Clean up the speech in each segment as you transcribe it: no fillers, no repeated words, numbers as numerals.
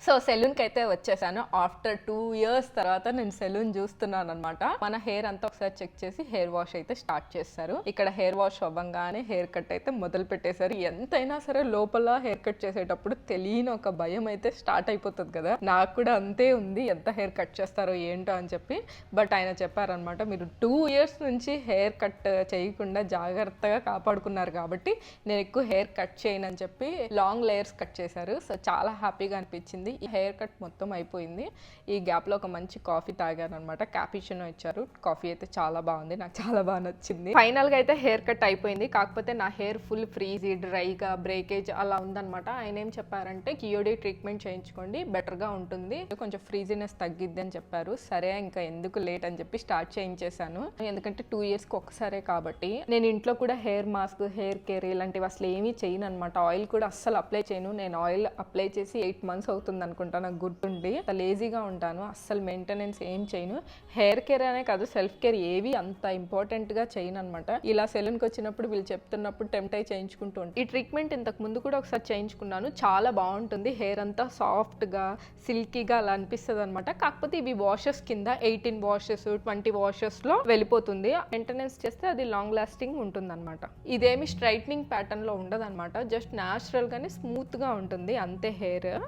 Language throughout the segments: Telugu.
సో సెలూన్కి అయితే వచ్చేసాను. ఆఫ్టర్ 2 years తర్వాత నేను సెలూన్ చూస్తున్నాను అనమాట. మన హెయిర్ అంతా ఒకసారి చెక్ చేసి హెయిర్ వాష్ అయితే స్టార్ట్ చేస్తారు. ఇక్కడ హెయిర్ వాష్ అవ్వంగానే హెయిర్ కట్ అయితే మొదలు పెట్టేశారు. ఎంతైనా సరే లోపల హెయిర్ కట్ చేసేటప్పుడు తెలియని ఒక భయం అయితే స్టార్ట్ అయిపోతుంది కదా. నాకు కూడా అంతే ఉంది, ఎంత హెయిర్ కట్ చేస్తారో ఏంటో అని చెప్పి. బట్ ఆయన చెప్పారనమాట, మీరు 2 years నుంచి హెయిర్ కట్ చేయకుండా జాగ్రత్తగా కాపాడుకున్నారు కాబట్టి నేను ఎక్కువ హెయిర్ కట్ చేయను అని చెప్పి లాంగ్ లేయర్స్ కట్ చేశారు. సో చాలా హ్యాపీగా అనిపించింది. ఈ హెయిర్ కట్ మొత్తం అయిపోయింది. ఈ గ్యాప్లో ఒక మంచి కాఫీ తాగాను అనమాట. క్యాపిచినో ఇచ్చారు. కాఫీ అయితే చాలా బాగుంది, నాకు చాలా బాగా నచ్చింది. ఫైనల్గా అయితే హెయిర్ కట్ అయిపోయింది. కాకపోతే నా హెయిర్ ఫుల్ ఫ్రీజీ, డ్రైగా, బ్రేకేజ్ అలా ఉందనమాట. ఆయన ఏం చెప్పారంటే కియోడి ట్రీట్మెంట్ చేయించుకోండి, బెటర్గా ఉంటుంది, కొంచెం ఫ్రీజీనెస్ తగ్గిద్ది అని చెప్పారు. సరే ఇంకా ఎందుకు లేట్ అని చెప్పి స్టార్ట్ చేయించేశాను. ఎందుకంటే 2 yearsకి ఒక్కసారే కాబట్టి. నేను ఇంట్లో కూడా హెయిర్ మాస్క్, హెయిర్ కేర్ ఇలాంటివి అసలు ఏమీ చేయను అనమాట. ఆయిల్ కూడా అస్సలు అప్లై చేయను. నేను ఆయిల్ అప్లై చేసి 8 months అవుతుంది అనుకుంటా, నాకు గుర్తుండి. లేజీగా ఉంటాను, అస్సలు మెయింటెనెన్స్ ఏం చేయను. హెయిర్ కేర్ అనే కాదు, సెల్ఫ్ కేర్ ఏవి అంత ఇంపార్టెంట్గా చేయను అనమాట. ఇలా సెలూన్కి వచ్చినప్పుడు వీళ్ళు చెప్తున్నప్పుడు టెంప్ట్ అయి చేయించుకుంటూ ఉంటాను. ఈ ట్రీట్మెంట్ ఇంతకు ముందు కూడా ఒకసారి చేయించుకున్నాను, చాలా బాగుంటుంది. హెయిర్ అంతా సాఫ్ట్గా, సిల్కీగా అలా అనిపిస్తుంది అనమాట. కాకపోతే ఇవి వాషెస్ కింద 18 washes 20 washesలో వెళ్ళిపోతుంది. మెయింటెనెన్స్ చేస్తే అది లాంగ్ లాస్టింగ్ ఉంటుంది అనమాట. ఇదేమి స్ట్రైట్నింగ్ ప్యాటర్న్లో ఉండదు అనమాట, జస్ట్ న్యాచురల్గానే స్మూత్గా ఉంటుంది అంతే.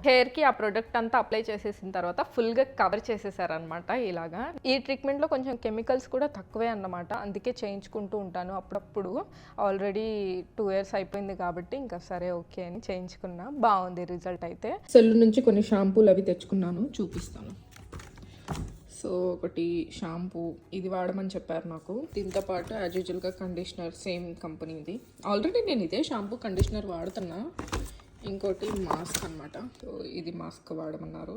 హెయిర్కి ఆ ప్రొడక్ట్ అంతా అప్లై చేసేసిన తర్వాత ఫుల్గా కవర్ చేసేసారనమాట ఇలాగా. ఈ ట్రీట్మెంట్లో కొంచెం కెమికల్స్ కూడా తక్కువే అన్నమాట, అందుకే చేయించుకుంటూ ఉంటాను అప్పుడప్పుడు. ఆల్రెడీ 2 years అయిపోయింది కాబట్టి ఇంకా సరే ఓకే అని చేయించుకున్నా. బాగుంది రిజల్ట్ అయితే. సెలూన్ నుంచి కొన్ని షాంపూలు అవి తెచ్చుకున్నాను, చూపిస్తాను. సో ఒకటి షాంపూ, ఇది వాడమని చెప్పారు నాకు. దీంతో పాటు యాజ్ యూజువల్గా కండిషనర్, సేమ్ కంపెనీది. ఆల్రెడీ నేను ఇదే షాంపూ కండిషనర్ వాడుతున్నా. ఇంకోటి మాస్క్ అనమాట. సో ఇది మాస్క్ వాడమన్నారు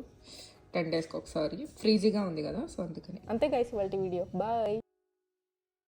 10 daysకి ఒకసారి. ఫ్రీజీగా ఉంది కదా, సో అందుకని. అంతే గైస్ ఇవాల్టి వీడియో. బాయ్.